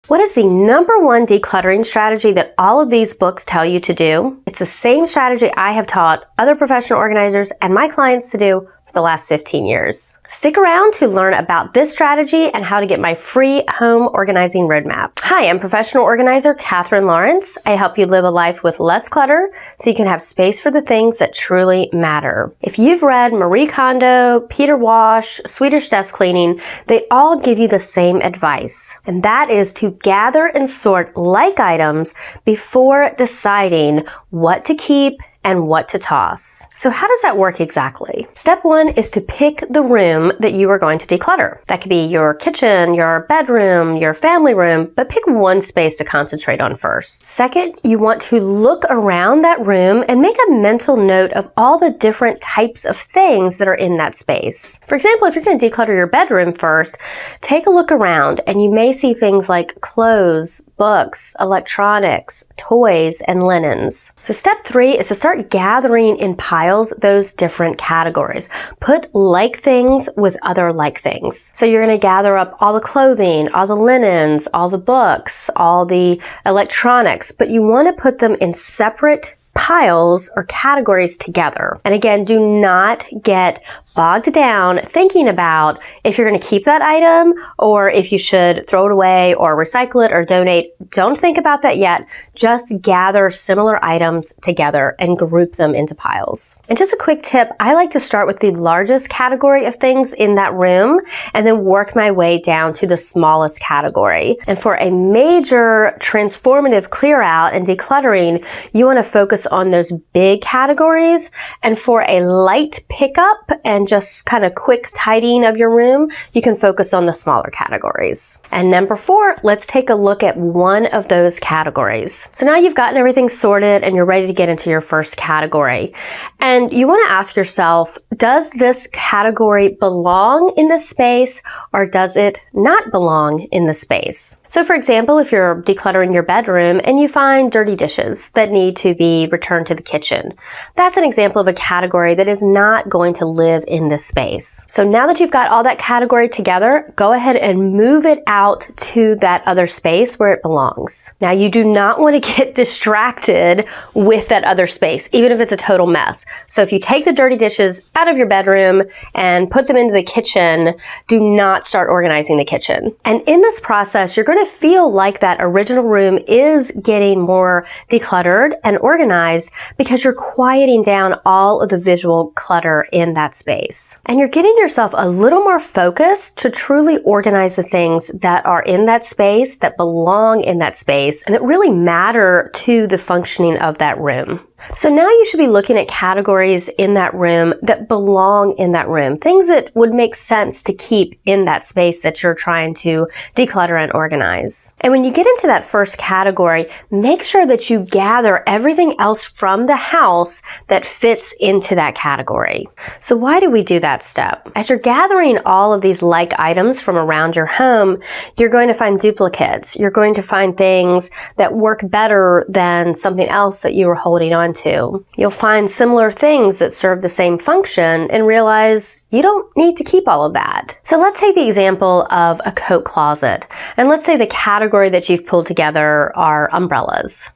What is the #1 decluttering strategy that all of these books tell you to do? It's the same strategy I have taught other professional organizers and my clients to do for the last 15 years. Stick around to learn about this strategy and how to get my free home organizing roadmap. Hi, I'm professional organizer Katherine Lawrence. I help you live a life with less clutter so you can have space for the things that truly matter. If you've read Marie Kondo, Peter Walsh, Swedish Death Cleaning, they all give you the same advice. And that is to gather and sort like items before deciding what to keep and what to toss. So how does that work exactly? Step 1 is to pick the room that you are going to declutter. That could be your kitchen, your bedroom, your family room, but pick one space to concentrate on first. Second, you want to look around that room and make a mental note of all the different types of things that are in that space. For example, if you're going to declutter your bedroom first, take a look around and you may see things like clothes, books, electronics, toys, and linens. So step 3 is to start gathering in piles those different categories. Put like things with other like things. So you're going to gather up all the clothing, all the linens, all the books, all the electronics, but you want to put them in separate piles or categories together. And again, do not get bogged down thinking about if you're going to keep that item or if you should throw it away or recycle it or donate. Don't think about that yet. Just gather similar items together and group them into piles. And just a quick tip, I like to start with the largest category of things in that room and then work my way down to the smallest category. And for a major transformative clear out and decluttering, you want to focus on those big categories. And for a light pickup and just kind of quick tidying of your room, you can focus on the smaller categories. And number 4, let's take a look at one of those categories. So now you've gotten everything sorted and you're ready to get into your first category. And you want to ask yourself, does this category belong in this space or does it not belong in the space? So for example, if you're decluttering your bedroom and you find dirty dishes that need to be returned to the kitchen, that's an example of a category that is not going to live in this space. So now that you've got all that category together, go ahead and move it out to that other space where it belongs. Now you do not want to get distracted with that other space, even if it's a total mess. So if you take the dirty dishes out of your bedroom and put them into the kitchen, do not start organizing the kitchen. And in this process, you're going to feel like that original room is getting more decluttered and organized because you're quieting down all of the visual clutter in that space. And you're getting yourself a little more focused to truly organize the things that are in that space, that belong in that space, and that really matter to the functioning of that room. So now you should be looking at categories in that room that belong in that room, things that would make sense to keep in that space that you're trying to declutter and organize. And when you get into that first category, make sure that you gather everything else from the house that fits into that category. So why do we do that step? As you're gathering all of these like items from around your home, you're going to find duplicates. You're going to find things that work better than something else that you were holding on to. You'll find similar things that serve the same function and realize you don't need to keep all of that. So let's take the example of a coat closet. And let's say the category that you've pulled together are umbrellas.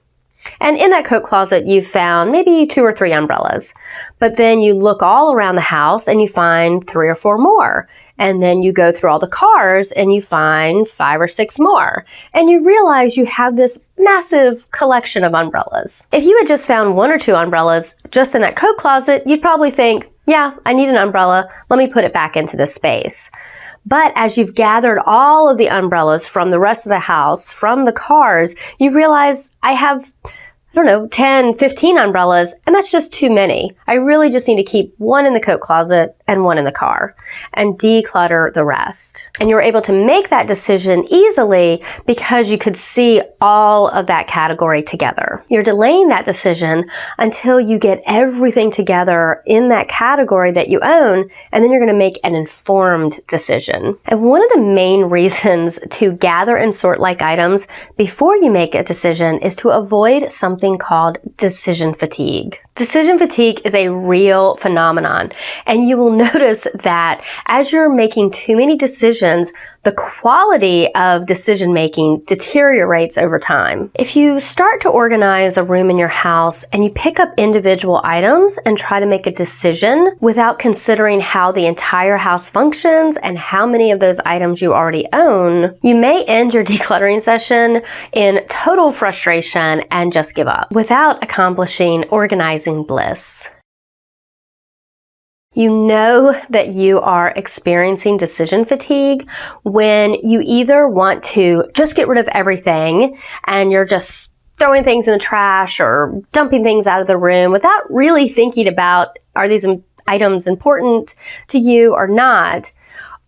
And in that coat closet, you've found maybe 2 or 3 umbrellas. But then you look all around the house and you find 3 or 4 more. And then you go through all the cars and you find 5 or 6 more. And you realize you have this massive collection of umbrellas. If you had just found 1 or 2 umbrellas just in that coat closet, you'd probably think, yeah, I need an umbrella. Let me put it back into this space. But as you've gathered all of the umbrellas from the rest of the house, from the cars, you realize I have, 10, 15 umbrellas, and that's just too many. I really just need to keep 1 in the coat closet and 1 in the car and declutter the rest. And you were able to make that decision easily because you could see all of that category together. You're delaying that decision until you get everything together in that category that you own, and then you're going to make an informed decision. And one of the main reasons to gather and sort like items before you make a decision is to avoid something called decision fatigue. Decision fatigue is a real phenomenon, and you will notice that as you're making too many decisions, the quality of decision making deteriorates over time. If you start to organize a room in your house and you pick up individual items and try to make a decision without considering how the entire house functions and how many of those items you already own, you may end your decluttering session in total frustration and just give up without accomplishing organizing bliss. You know that you are experiencing decision fatigue when you either want to just get rid of everything and you're just throwing things in the trash or dumping things out of the room without really thinking about, are these items important to you or not?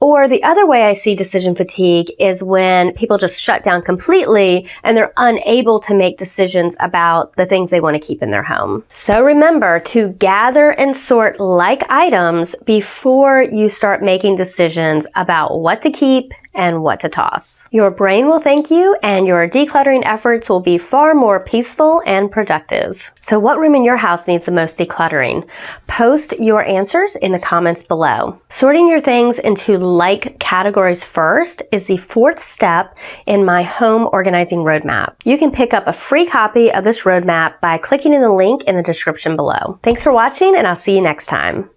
Or the other way I see decision fatigue is when people just shut down completely and they're unable to make decisions about the things they want to keep in their home. So remember to gather and sort like items before you start making decisions about what to keep and what to toss. Your brain will thank you and your decluttering efforts will be far more peaceful and productive. So what room in your house needs the most decluttering? Post your answers in the comments below. Sorting your things into like categories first is the 4th step in my home organizing roadmap. You can pick up a free copy of this roadmap by clicking in the link in the description below. Thanks for watching and I'll see you next time.